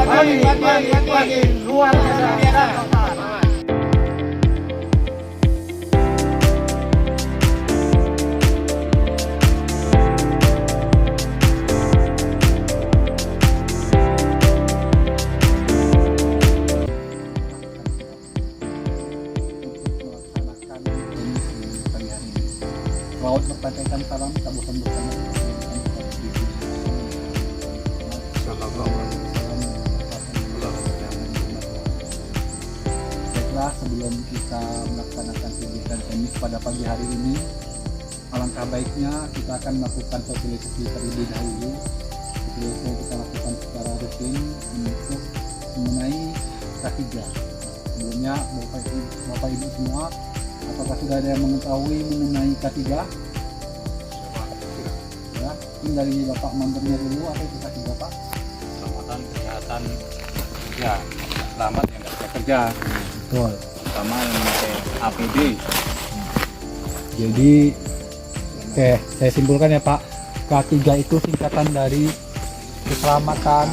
pagi, luar biasa. Laut berpantaikan salam, tabuhan bersama. Baiklah, sebelum kita melaksanakan kegiatan tenis pada pagi hari ini, alangkah baiknya kita akan melakukan sosialisasi terlebih dahulu. Sosialisasi kita lakukan secara rutin untuk mengenai K3. Sebelumnya, Bapak Ibu semua, apakah sudah ada yang mengetahui mengenai K3? Ya, mungkin dari Bapak Mandernya dulu, apa itu K3 Pak? Keselamatan, kesehatan kerja, selamat yang nggak bisa kerja, Betul. terutama yang memakai APD. Jadi, oke, saya simpulkan ya Pak, K3 itu singkatan dari kesehatan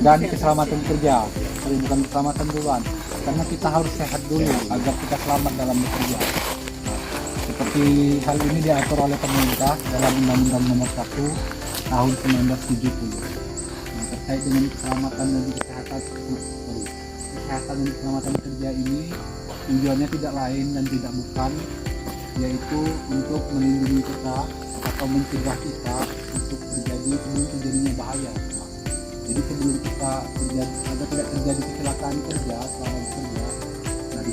dan keselamatan kerja. Sorry, bukan keselamatan duluan, karena kita harus sehat dulu agar kita selamat dalam bekerja. Seperti hal ini diatur oleh pemerintah dalam Undang-Undang Nomor 1 Tahun 1970. Nah, terkait dengan keselamatan dan keselamatan kerja ini, tujuannya tidak lain dan tidak bukan, yaitu untuk melindungi kita atau mencegah kita untuk terjadinya bahaya. Jadi sebelum kita agar tidak terjadi kecelakaan kerja selama bekerja, dari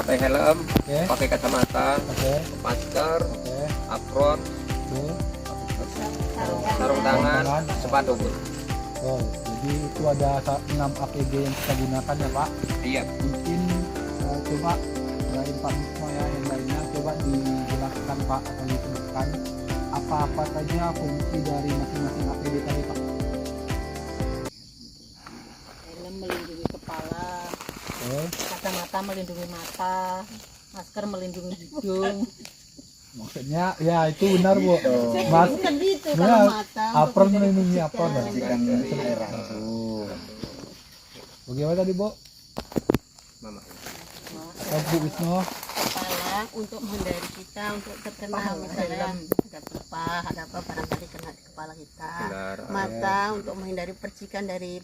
pakai helm, Oke. pakai kacamata, Oke, masker, oke, apron, betul. sarung tangan, sepatu. Oh, jadi itu ada 6 APD yang kita gunakan ya Pak. Iya. Mungkin coba selain Pak Mismo ya, yang lainnya coba dijelaskan Pak atau disebutkan apa-apa saja fungsi dari masing-masing APD tadi Pak. Helm melindungi kepala, Oke. kacamata melindungi mata, masker melindungi hidung. Maksudnya ya itu benar Bu. Mas, Bukan gitu benar. kalau mata. Apron melindungi apron. Percikan air Bagaimana tadi Bu? Mama. Bu Wisno. Kepala untuk menghindari kita untuk terkena misalnya ada pelepah, ada apa barangkali kena di kepala kita. Benar. Mata untuk menghindari percikan dari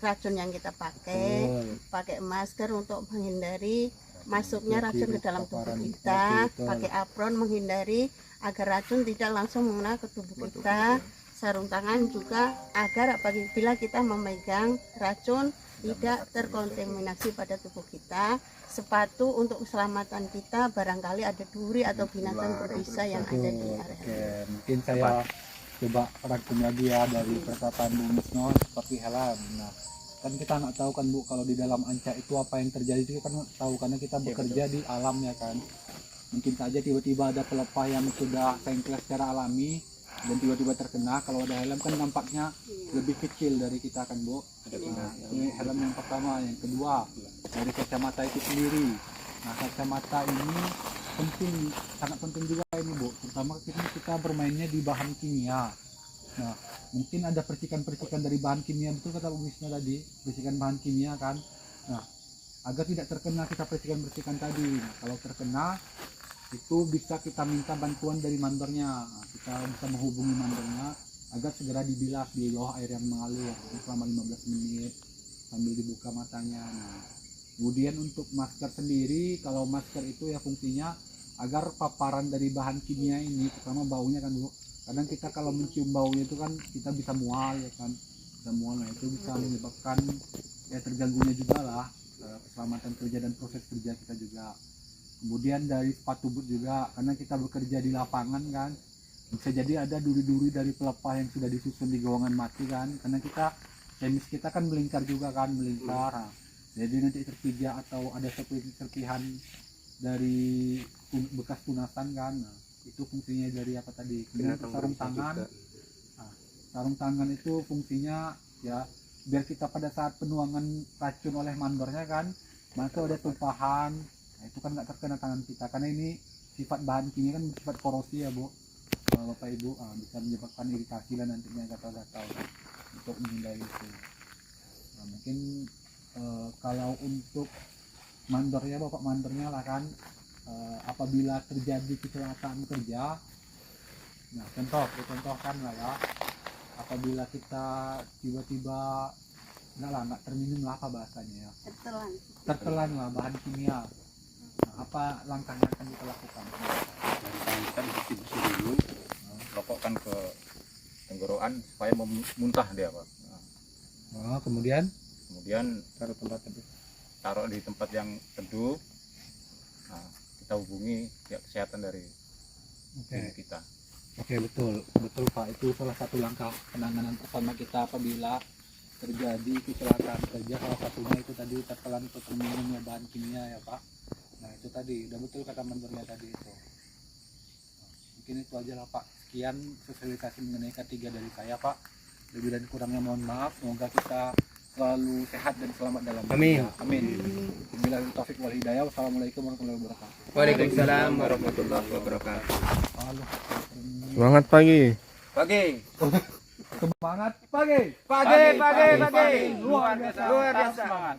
racun yang kita pakai. Pakai masker untuk menghindari masuknya racun ke dalam tubuh kita. Pakai apron menghindari agar racun tidak langsung mengenai ke tubuh kita. Sarung tangan juga agar apabila kita memegang racun tidak terkontaminasi pada tubuh kita. Sepatu untuk keselamatan kita, barangkali ada duri atau binatang berbisa yang ada di area. Oke, mungkin saya coba rangkum lagi ya dari perkataan Bu Misno seperti helm. Nah, kan kita nggak tahu kan Bu, kalau di dalam anca itu apa yang terjadi, itu kan nggak tahu karena kita bekerja di alam ya kan. Mungkin saja tiba-tiba ada pelepah yang sudah sengkles secara alami dan tiba-tiba terkena. Kalau ada helm kan nampaknya lebih kecil dari kita kan Bu. Nah, ini helm yang pertama. Yang kedua, dari kacamata itu sendiri. Nah, kacamata ini penting, sangat penting juga ini Bu, terutama kita bermainnya di bahan kimia. Nah, mungkin ada percikan-percikan dari bahan kimia, betul kata Bu Wisnu tadi, percikan bahan kimia kan. Nah, agar tidak terkena kita percikan-percikan tadi. Nah, kalau terkena itu bisa kita minta bantuan dari mandornya. Nah, kita bisa menghubungi mandornya agar segera dibilas di bawah air yang mengalir selama 15 menit sambil dibuka matanya. Nah, kemudian untuk masker sendiri, kalau masker itu ya fungsinya agar paparan dari bahan kimia ini, terutama baunya kan Bu, kadang kita kalau mencium baunya itu kan kita bisa mual ya kan, bisa mual. Nah, itu bisa menyebabkan ya terganggunya juga lah keselamatan kerja dan proses kerja kita juga. Kemudian dari sepatu boot juga, karena kita bekerja di lapangan kan, Bisa jadi ada duri-duri dari pelepah yang sudah disusun di gowongan mati kan, karena kita kemis kita kan melingkar juga kan, melingkar. Nah, jadi nanti terpijak atau ada serpihan dari bekas tunasan kan. Nah, itu fungsinya dari apa tadi? Kemudian sarung tangan. Nah, sarung tangan itu fungsinya ya biar kita pada saat penuangan racun oleh mandornya kan, maka ada tumpahan. Nah, itu kan nggak terkena tangan kita karena ini sifat bahan kimia kan sifat korosi ya Bu. Bapak Ibu bisa menyebabkan iritasi lah nantinya gatal-gatal untuk menghindari itu. Nah, mungkin kalau untuk mandornya Bapak mandornya lah kan apabila terjadi kecelakaan kerja, nah contohkan lah ya, apabila kita tiba-tiba nggak terminum lah apa bahasanya ya, tertelan lah bahan kimia. Nah, apa langkah yang akan kita lakukan? Dari tangan kita bersih-bersih dulu, rokokkan ke tenggorokan supaya muntah dia Pak. Nah, kemudian taruh di tempat yang teduh. Nah, kita hubungi pihak kesehatan dari klinik kita. Oke, betul Pak, itu salah satu langkah penanganan pertama kita apabila terjadi kecelakaan kerja. Salah satunya itu tadi tertelan atau terminumnya bahan kimia ya Pak. Nah itu tadi udah betul kata mandornya tadi itu. Mungkin itu aja lah Pak, sekian sosialisasi mengenai K3 dari saya Pak. Lebih dan kurangnya mohon maaf, semoga kita selalu sehat dan selamat dalam Amin. Amin. Wabillahi taufik wal hidayah. Wassalamualaikum warahmatullahi wabarakatuh. Waalaikumsalam warahmatullahi wabarakatuh. Halo. Semangat pagi. Pagi. Semangat pagi. Pagi. Luar biasa. Luar biasa. Semangat.